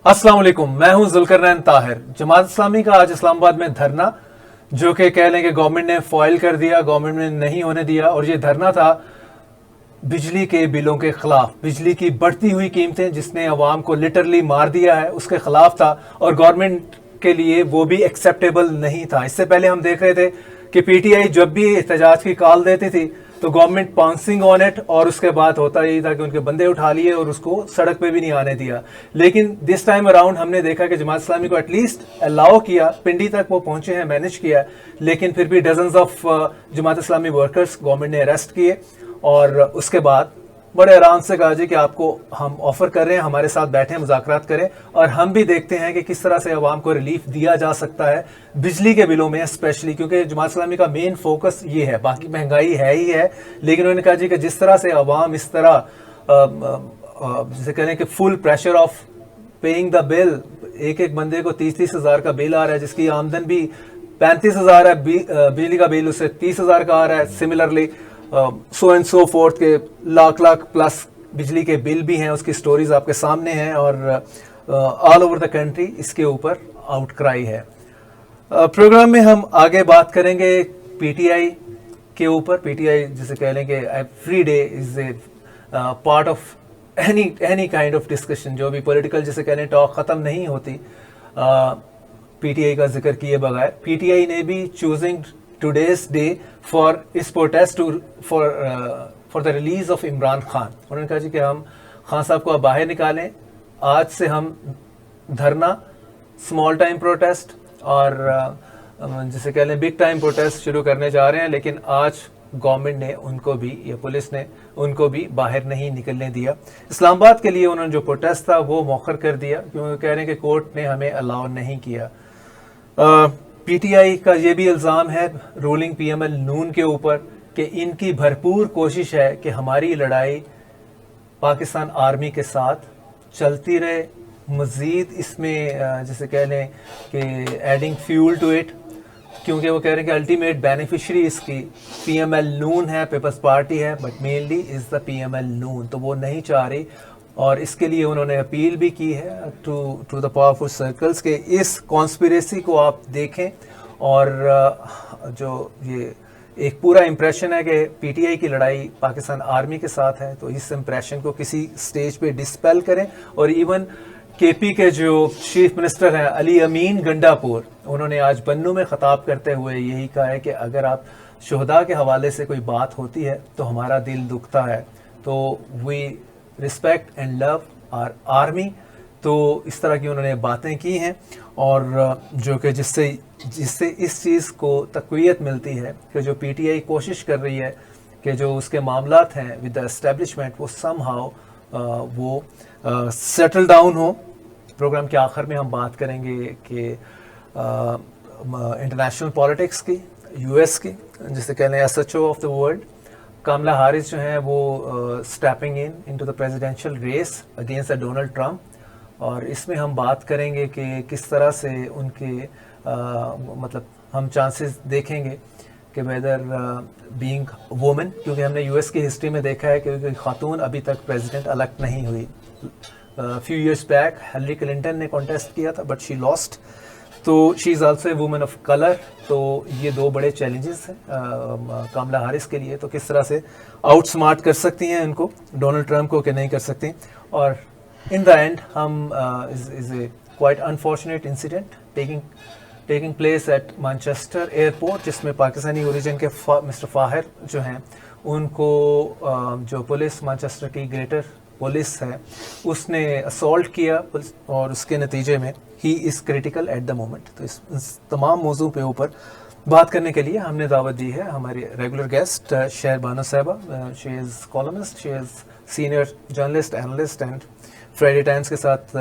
अस्सलाम वालेकुम, मैं हूं जुल्करनैन ताहिर। जमात इस्लामी का आज इस्लामाबाद में धरना, जो कि कह लें कि गवर्नमेंट ने फॉइल कर दिया, गवर्नमेंट ने नहीं होने दिया। और ये धरना था बिजली के बिलों के खिलाफ, बिजली की बढ़ती हुई कीमतें जिसने अवाम को लिटरली मार दिया है, उसके खिलाफ था। और गवर्नमेंट के लिए वो भी एक्सेप्टेबल नहीं था। इससे पहले हम देख रहे थे कि पीटीआई जब भी एहतजाज की कॉल देती थी तो गवर्नमेंट पाउंसिंग ऑन इट, और उसके बाद होता यही था कि उनके बंदे उठा लिए और उसको सड़क पे भी नहीं आने दिया। लेकिन दिस टाइम अराउंड हमने देखा कि जमात इस्लामी को एटलीस्ट अलाउ किया, पिंडी तक वो पहुंचे हैं, मैनेज किया। लेकिन फिर भी dozens of Jamaat Islami workers government ने अरेस्ट किए और उसके बाद बड़े आराम से कहा जी कि आपको हम ऑफर कर रहे हैं, हमारे साथ बैठे मुज़ाकरात करें और हम भी देखते हैं कि किस तरह से अवाम को रिलीफ दिया जा सकता है बिजली के बिलों में स्पेशली, क्योंकि जमात इस्लामी का मेन फोकस ये है। बाकी महंगाई है ही है, लेकिन उन्होंने कहा जी कि जिस तरह से अवाम इस तरह जैसे कह रहे हैं कि full pressure of paying the bill, एक एक बंदे को 30-30 हज़ार का बिल आ रहा है, जिसकी आमदन भी 35 हज़ार है, बिजली का बिल उसे 30 हज़ार का आ रहा है। Similarly so and so fourth के लाख लाख प्लस बिजली के बिल भी हैं, उसकी स्टोरीज आपके सामने हैं और ऑल ओवर द कंट्री इसके ऊपर आउटक्राई है। प्रोग्राम में हम आगे बात करेंगे पीटीआई के ऊपर। पीटीआई जिसे कह लें कि every day is a part of any kind of discussion, जो भी पॉलिटिकल जिसे कह लें टॉक ख़त्म नहीं होती पीटीआई का जिक्र किए बगैर। पीटीआई ने भी चूजिंग today's day for इस protest for the release of Imran Khan, उन्होंने कहा जी कि हम खान साहब को अब बाहर निकालें। आज से हम धरना, स्मॉल टाइम प्रोटेस्ट और जिसे कह लें बिग टाइम प्रोटेस्ट शुरू करने जा रहे हैं। लेकिन आज गवर्नमेंट ने उनको भी या पुलिस ने उनको भी बाहर नहीं निकलने दिया। इस्लामाबाद के लिए उन्होंने जो प्रोटेस्ट था वो मौखर कर दिया, क्योंकि कह रहे हैं कि कोर्ट ने हमें अलाउ नहीं किया। पीटीआई का ये भी इल्ज़ाम है रूलिंग पीएमएल नून के ऊपर कि इनकी भरपूर कोशिश है कि हमारी लड़ाई पाकिस्तान आर्मी के साथ चलती रहे, मज़ीद इसमें जिसे कह लें कि एडिंग फ्यूल टू इट, क्योंकि वो कह रहे हैं कि अल्टीमेट बेनिफिशरी इसकी पीएमएल नून है, पीपल्स पार्टी है, but mainly is the PML Noon. तो वो नहीं चाह रही और इसके लिए उन्होंने अपील भी की है टू द पावरफुल सर्कल्स के इस कॉन्स्पिरेसी को आप देखें। और जो ये एक पूरा इम्प्रेशन है कि पीटीआई की लड़ाई पाकिस्तान आर्मी के साथ है, तो इस इम्प्रेशन को किसी स्टेज पे डिस्पेल करें। और इवन केपी के जो चीफ मिनिस्टर हैं अली अमीन गंडापुर, उन्होंने आज बन्नू में ख़ताब करते हुए यही कहा है कि अगर आप शुहदा के हवाले से कोई बात होती है तो हमारा दिल दुखता है, तो we respect and love our army. तो इस तरह की उन्होंने बातें की हैं और जो कि जिससे इस चीज़ को तक़वियत मिलती है कि जो पीटीआई कोशिश कर रही है कि जो उसके मामलात हैं विद द एस्टेब्लिशमेंट वो समहाउ वो सेटल डाउन हो। प्रोग्राम के आखिर में हम बात करेंगे कि इंटरनेशनल पॉलिटिक्स की, यूएस की, जिसे कहते हैं SHO of the world Kamala Harris जो है वो stepping into the presidential race against Donald Trump. और इसमें हम बात करेंगे कि किस तरह से उनके मतलब हम चांसेस देखेंगे कि वेदर बीइंग वुमेन, क्योंकि हमने यूएस की हिस्ट्री में देखा है कि खातून अभी तक प्रेसिडेंट इलेक्ट नहीं हुई। Few years back Hillary Clinton ने कॉन्टेस्ट किया था बट शी लॉस्ट, तो she is also a woman of colour. तो ये दो बड़े चैलेंजेस हैं कामला हारिस के लिए, तो किस तरह से आउट स्मार्ट कर सकती हैं इनको डोनाल्ड ट्रंप को कि नहीं कर सकती। और इन द एंड हम is a quite unfortunate incident taking place at Manchester airport, जिसमें पाकिस्तानी ओरिजिन के मिस्टर फाहिर जो हैं उनको जो पुलिस मैनचेस्टर की ग्रेटर पुलिस है उसने असॉल्ट किया और उसके नतीजे में he is critical at the moment. तो इस तमाम मौजू पे ऊपर बात करने के लिए हमने दावत दी है हमारी रेगुलर गेस्ट शहर बानो साहिबा। She is columnist, she is senior journalist, analyst and Friday times के साथ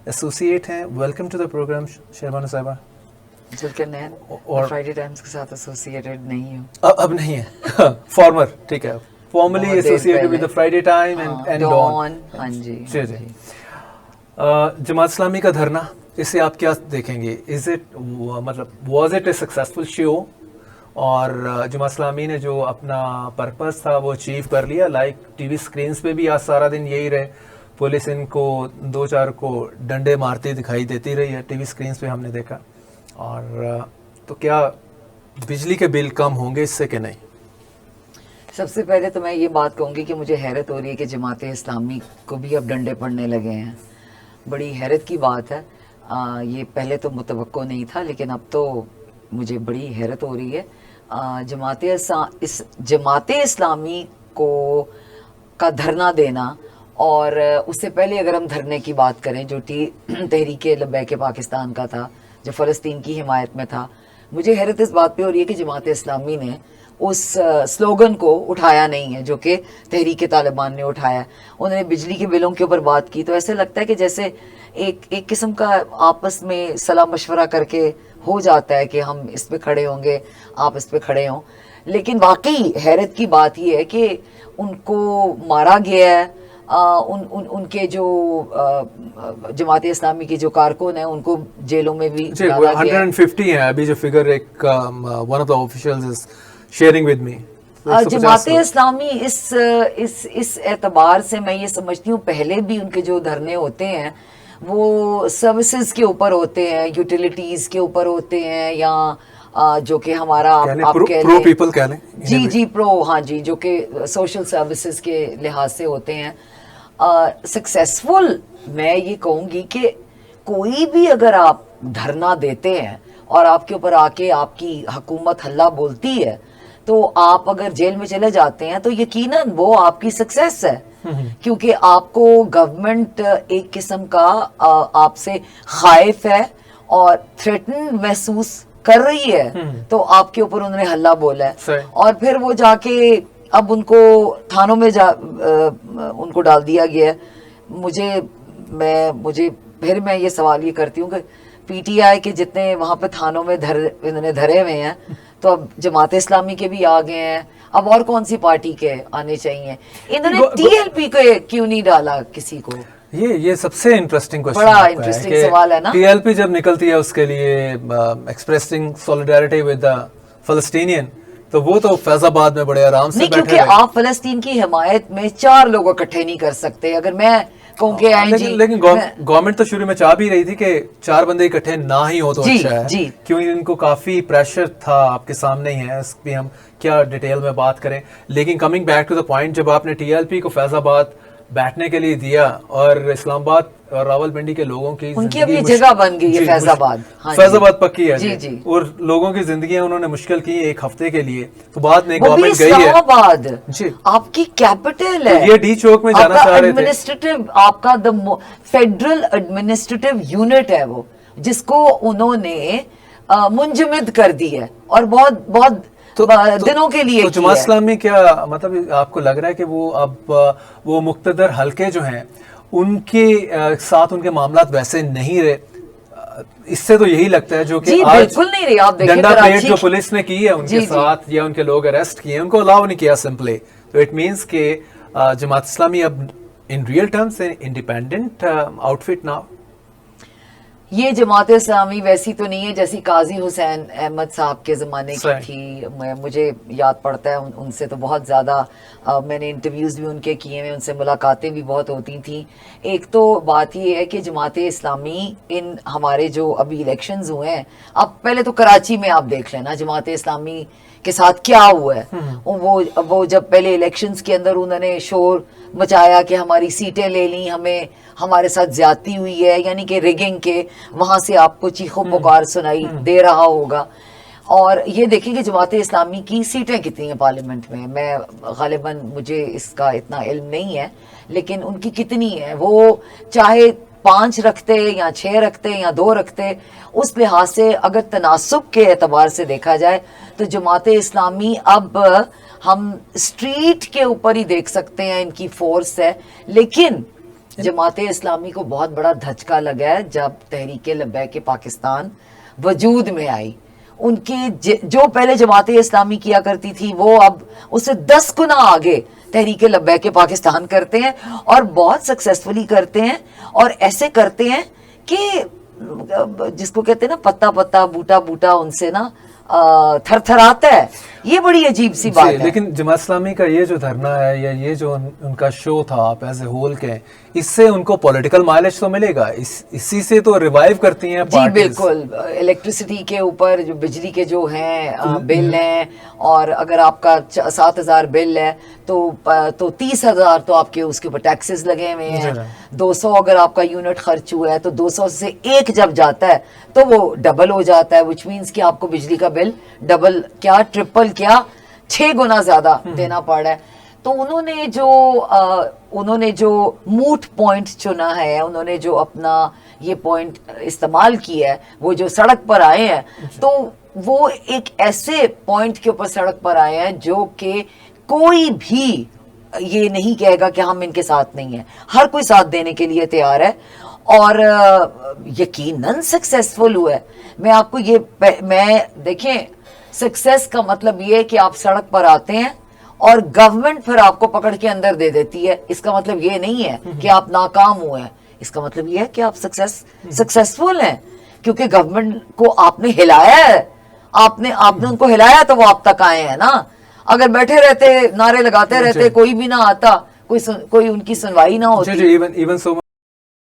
एसोसिएट हैं। वेलकम टू द प्रोग्राम शहर बानो साहिबा। और फ्राइडे टाइम्स के साथ एसोसिएटेड नहीं हूँ, अब नहीं है फॉर्मर, ठीक है, formally associated with the Friday Time and Dawn. हाँ जी, जी। जमात इस्लामी का धरना, इसे आप क्या देखेंगे? इज इट मतलब was it A successful show और जमात इस्लामी ने जो अपना पर्पस था वो अचीव कर लिया? लाइक टीवी स्क्रीन्स पे भी आज सारा दिन यही रहे, पुलिस इनको 2-4 को डंडे मारती दिखाई देती रही है, टीवी स्क्रीन पे हमने देखा। और तो क्या बिजली के बिल कम होंगे इससे कि नहीं? सबसे पहले तो मैं ये बात कहूँगी कि मुझे हैरत हो रही है कि जमात इस्लामी को भी अब डंडे पड़ने लगे हैं। बड़ी हैरत की बात है। ये पहले तो मुतवक्को नहीं था, लेकिन अब तो मुझे बड़ी हैरत हो रही है। जमात इस्लामी को का धरना देना, और उससे पहले अगर हम धरने की बात करें जो तहरीक लब्बैक पाकिस्तान का था, जो फ़लस्तीन की हिमायत में था, मुझे हैरत इस बात पे हो रही है कि जमात इस्लामी ने उस स्लोगन को उठाया नहीं है जो कि तहरीक तालिबान ने उठाया। उन्होंने बिजली के बिलों के ऊपर बात की, तो ऐसे लगता है कि जैसे एक किस्म का आपस में सलाह मशवरा करके हो जाता है कि हम इस पे खड़े होंगे, आप इस पे खड़े हों। लेकिन वाकई हैरत की बात यह है कि उनको मारा गया है। उनके जो जमात इस्लामी की जो कारकुन है उनको जेलों में भी डाला गया है। 150 है अभी जो फिगर एक one of the officials is sharing with me. Jamaat Islami इस एतबार से मैं ये समझती हूँ, पहले भी उनके जो धरने होते हैं वो सर्विसेज के ऊपर होते हैं, यूटिलिटीज के ऊपर होते हैं, या जो कि हमारा आप कह प्रो पीपल कह लें। जी प्रो, हाँ जी, जो कि सोशल सर्विसेज के लिहाज से होते हैं। सक्सेसफुल मैं ये कहूँगी कि कोई भी अगर आप धरना देते हैं और आपके ऊपर आके आपकी हुकूमत हल्ला बोलती है, तो आप अगर जेल में चले जाते हैं तो यकीनन वो आपकी सक्सेस है, क्योंकि आपको गवर्नमेंट एक किस्म का आपसे खाइफ है और थ्रेटन महसूस कर रही है, तो आपके ऊपर उन्होंने हल्ला बोला है। और फिर वो जाके अब उनको थानों में उनको डाल दिया गया है। मुझे फिर मैं ये सवाल ये करती हूँ कि पीटीआई के जितने वहां पे थानों में इन्होंने धरे हुए हैं, तो अब जमात इस्लामी के भी आ गए हैं, अब और कौन सी पार्टी के आने चाहिए? इन्होंने टीएलपी को क्यों नहीं डाला किसी को? ये सबसे इंटरेस्टिंग क्वेश्चन, बड़ा इंटरेस्टिंग सवाल है ना। टीएलपी जब निकलती है उसके लिए एक्सप्रेसिंग सॉलिडारिटी विद द फलस्तीनियन, तो वो तो फैजाबाद में बड़े आराम से बैठे क्योंकि आप फलस्तीन की हिमायत में 4 लोग इकट्ठे नहीं कर सकते। अगर मैं कहूँ कि लेकिन गवर्नमेंट तो शुरू में चाह भी रही थी कि 4 बंदे इकट्ठे ना ही हो तो अच्छा है, क्योंकि इनको काफी प्रेशर था। आपके सामने ही है, इस पे हम क्या डिटेल में बात करें। लेकिन coming back to the point, जब आपने टीएलपी को फैजाबाद बैठने के लिए दिया और इस्लामाबाद और रावलपिंडी के लोगों की उनकी अब ये जगह बन गई है फैजाबाद। फैजाबाद पक्की है जी जी, और लोगों की जिंदगी उन्होंने मुश्किल की 1 हफ्ते के लिए, तो बाद में गवर्नमेंट गई है। इस्लामाबाद आपकी कैपिटल है, तो ये डी चौक में जाना चाह रहे थे। एडमिनिस्ट्रेटिव आपका द फेडरल एडमिनिस्ट्रेटिव यूनिट है वो, जिसको उन्होंने मुंजमद कर दी है और बहुत दिनों के लिए। तो जमात इस्लामी क्या मतलब आपको लग रहा है कि वो अब वो मुक्तदर हलके जो हैं उनके साथ उनके मामलात वैसे नहीं रहे? इससे तो यही लगता है जो कि आज बिल्कुल नहीं रही। आप देखिए डंडा पेट जो पुलिस ने की है उनके साथ, या उनके लोग अरेस्ट किए, उनको अलाउ नहीं किया सिंपली। तो इट मींस के जमात इस्लामी अब in real terms independent outfit now. ये जमात इस्लामी वैसी तो नहीं है जैसी काजी हुसैन अहमद साहब के ज़माने की थी। मुझे याद पड़ता है उनसे तो बहुत ज़्यादा मैंने इंटरव्यूज़ भी उनके किए हैं, उनसे मुलाकातें भी बहुत होती थी। एक तो बात ये है कि जमात इस्लामी इन हमारे जो अभी इलेक्शंस हुए हैं, अब पहले तो कराची में आप देख लेना जमात इस्लामी के साथ क्या हुआ है। वो जब पहले इलेक्शंस के अंदर उन्होंने शोर मचाया कि हमारी सीटें ले ली, हमारे साथ ज्यादती हुई है, यानी कि रिगिंग के वहां से आपको चीखो पुकार सुनाई दे रहा होगा। और ये देखिए कि जमात इस्लामी की सीटें कितनी हैं पार्लियामेंट में। मैं गालिबन मुझे इसका इतना इल्म नहीं है, लेकिन उनकी कितनी है, वो चाहे 5 रखते या 6 रखते या 2 रखते, उस लिहाज से अगर तनासुब के एतबार से देखा जाए तो जमात इस्लामी अब हम स्ट्रीट के ऊपर ही देख सकते हैं इनकी फोर्स है। लेकिन जमात इस्लामी को बहुत बड़ा धचका लगा है जब तहरीक लब्बैक पाकिस्तान वजूद में आई। उनकी जो पहले जमात इस्लामी किया करती थी वो अब उससे 10 गुना आगे तहरीक लब्बैक पाकिस्तान करते हैं और बहुत सक्सेसफुली करते हैं। और ऐसे करते हैं कि जिसको कहते हैं ना पत्ता पत्ता बूटा बूटा उनसे ना थरथराता है। ये बड़ी अजीब सी बात है। लेकिन जमात इस्लामी का ये जो धरना है या ये जो उनका शो था आप एज ए होल के, اس سے ان کو پولیٹیکل مائلیج تو ملے گا, اسی سے تو ریوائیو کرتی ہیں جی بالکل. الیکٹریسٹی کے اوپر جو بجلی کے جو ہیں بل ہیں, اور اگر آپ کا 7,000 بل ہے تو 30,000 تو آپ کے اس کے اوپر ٹیکسز لگے ہوئے ہیں. 200 اگر آپ کا یونٹ خرچ ہوا ہے تو 200 سے 1 جب جاتا ہے تو وہ ڈبل ہو جاتا ہے, وچ مینس کہ آپ کو بجلی کا بل ڈبل کیا ٹرپل کیا 6 گنا زیادہ دینا پڑ رہا ہے. تو انہوں نے جو موٹ پوائنٹ چنا ہے, انہوں نے جو اپنا یہ پوائنٹ استعمال کیا ہے, وہ جو سڑک پر آئے ہیں تو وہ ایک ایسے پوائنٹ کے اوپر سڑک پر آئے ہیں جو کہ کوئی بھی یہ نہیں کہے گا کہ ہم ان کے ساتھ نہیں ہیں. ہر کوئی ساتھ دینے کے لیے تیار ہے اور یقیناً سکسیسفل ہوا ہے. میں آپ کو میں دیکھیں, سکسیس کا مطلب یہ ہے کہ آپ سڑک پر آتے ہیں اور گورنمنٹ پھر آپ کو پکڑ کے اندر دے دیتی ہے. اس کا مطلب یہ نہیں ہے کہ آپ ناکام ہوئے ہیں, اس کا مطلب یہ ہے کہ آپ سکسیسفل ہیں, کیونکہ گورنمنٹ کو آپ نے ہلایا ہے, آپ نے ان کو ہلایا تو وہ آپ تک آئے ہیں نا. اگر بیٹھے رہتے نعرے لگاتے رہتے, کوئی بھی نہ آتا, کوئی ان کی سنوائی نہ ہوتی.